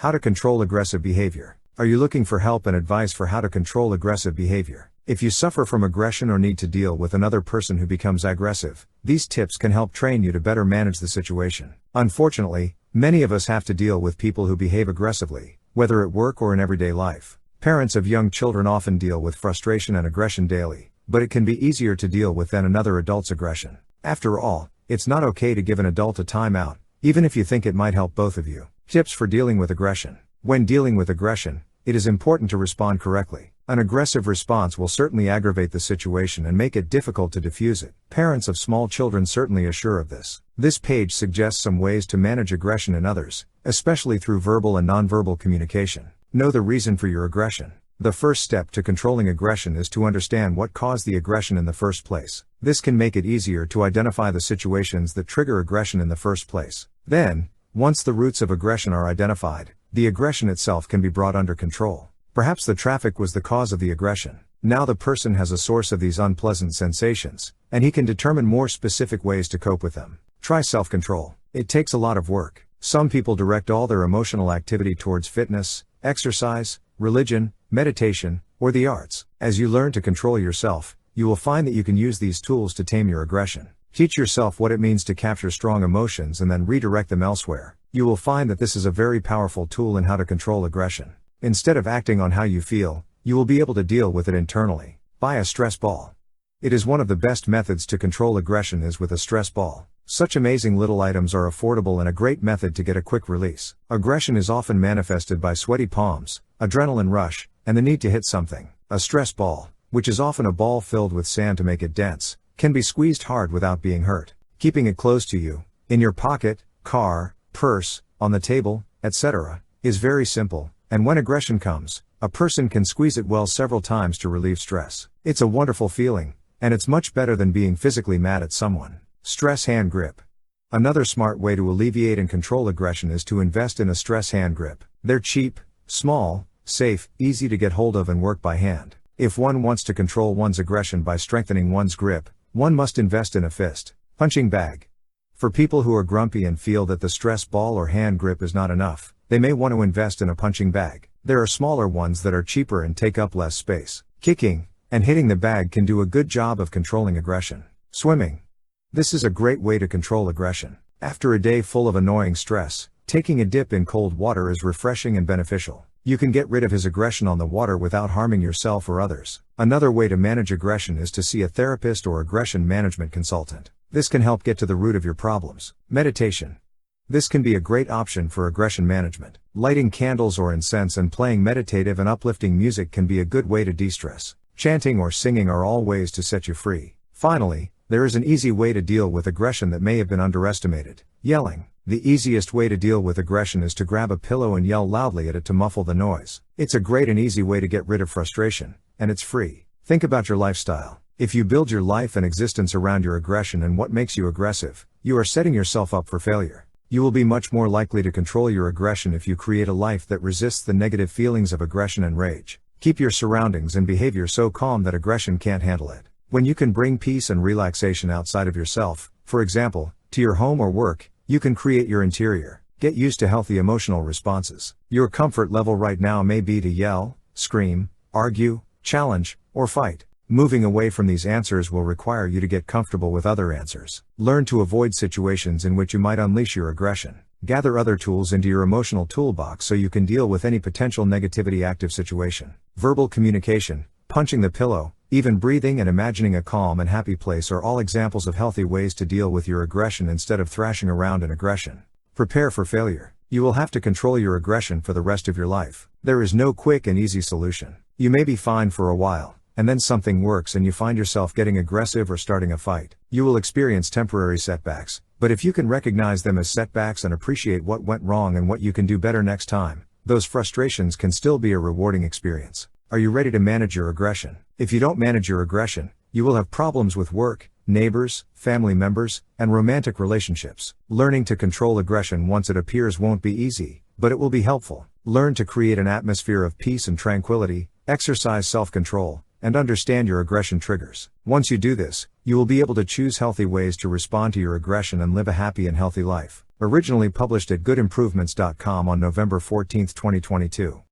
How to control aggressive behavior. Are you looking for help and advice for how to control aggressive behavior? If you suffer from aggression or need to deal with another person who becomes aggressive, these tips can help train you to better manage the situation. Unfortunately, many of us have to deal with people who behave aggressively, whether at work or in everyday life. Parents of young children often deal with frustration and aggression daily, but it can be easier to deal with than another adult's aggression. After all, it's not okay to give an adult a timeout, even if you think it might help both of you. Tips for dealing with aggression. When dealing with aggression, it is important to respond correctly. An aggressive response will certainly aggravate the situation and make it difficult to diffuse it. Parents of small children certainly are sure of this. This page suggests some ways to manage aggression in others, especially through verbal and nonverbal communication. Know the reason for your aggression. The first step to controlling aggression is to understand what caused the aggression in the first place. This can make it easier to identify the situations that trigger aggression in the first place. Then, once the roots of aggression are identified, the aggression itself can be brought under control. Perhaps the traffic was the cause of the aggression. Now the person has a source of these unpleasant sensations, and he can determine more specific ways to cope with them. Try self-control. It takes a lot of work. Some people direct all their emotional activity towards fitness, exercise, religion, meditation, or the arts. As you learn to control yourself, you will find that you can use these tools to tame your aggression. Teach yourself what it means to capture strong emotions and then redirect them elsewhere. You will find that this is a very powerful tool in how to control aggression. Instead of acting on how you feel, you will be able to deal with it internally. Buy a stress ball. It is one of the best methods to control aggression is with a stress ball. Such amazing little items are affordable and a great method to get a quick release. Aggression is often manifested by sweaty palms, adrenaline rush, and the need to hit something. A stress ball, which is often a ball filled with sand to make it dense, can be squeezed hard without being hurt. Keeping it close to you, in your pocket, car, purse, on the table, etc., is very simple, and when aggression comes, a person can squeeze it well several times to relieve stress. It's a wonderful feeling, and it's much better than being physically mad at someone. Stress hand grip. Another smart way to alleviate and control aggression is to invest in a stress hand grip. They're cheap, small, safe, easy to get hold of and work by hand. If one wants to control one's aggression by strengthening one's grip, one must invest in a fist punching bag. For people who are grumpy and feel that the stress ball or hand grip is not enough, they may want to invest in a punching bag. There are smaller ones that are cheaper and take up less space. Kicking and hitting the bag can do a good job of controlling aggression. Swimming. This is a great way to control aggression. After a day full of annoying stress, taking a dip in cold water is refreshing and beneficial. You can get rid of his aggression on the water without harming yourself or others. Another way to manage aggression is to see a therapist or aggression management consultant. This can help get to the root of your problems. Meditation. This can be a great option for aggression management. Lighting candles or incense and playing meditative and uplifting music can be a good way to de-stress. Chanting or singing are all ways to set you free. Finally, there is an easy way to deal with aggression that may have been underestimated. Yelling. The easiest way to deal with aggression is to grab a pillow and yell loudly at it to muffle the noise. It's a great and easy way to get rid of frustration, and it's free. Think about your lifestyle. If you build your life and existence around your aggression and what makes you aggressive, you are setting yourself up for failure. You will be much more likely to control your aggression if you create a life that resists the negative feelings of aggression and rage. Keep your surroundings and behavior so calm that aggression can't handle it. When you can bring peace and relaxation outside of yourself, for example, to your home or work, you can create your interior. Get used to healthy emotional responses. Your comfort level right now may be to yell, scream, argue, challenge, or fight. Moving away from these answers will require you to get comfortable with other answers. Learn to avoid situations in which you might unleash your aggression. Gather other tools into your emotional toolbox so you can deal with any potential negativity active situation. Verbal communication, punching the pillow, even breathing and imagining a calm and happy place are all examples of healthy ways to deal with your aggression instead of thrashing around in aggression. Prepare for failure. You will have to control your aggression for the rest of your life. There is no quick and easy solution. You may be fine for a while, and then something works and you find yourself getting aggressive or starting a fight. You will experience temporary setbacks, but if you can recognize them as setbacks and appreciate what went wrong and what you can do better next time, those frustrations can still be a rewarding experience. Are you ready to manage your aggression? If you don't manage your aggression, you will have problems with work, neighbors, family members, and romantic relationships. Learning to control aggression once it appears won't be easy, but it will be helpful. Learn to create an atmosphere of peace and tranquility, exercise self-control, and understand your aggression triggers. Once you do this, you will be able to choose healthy ways to respond to your aggression and live a happy and healthy life. Originally published at goodimprovements.com on November 14, 2022.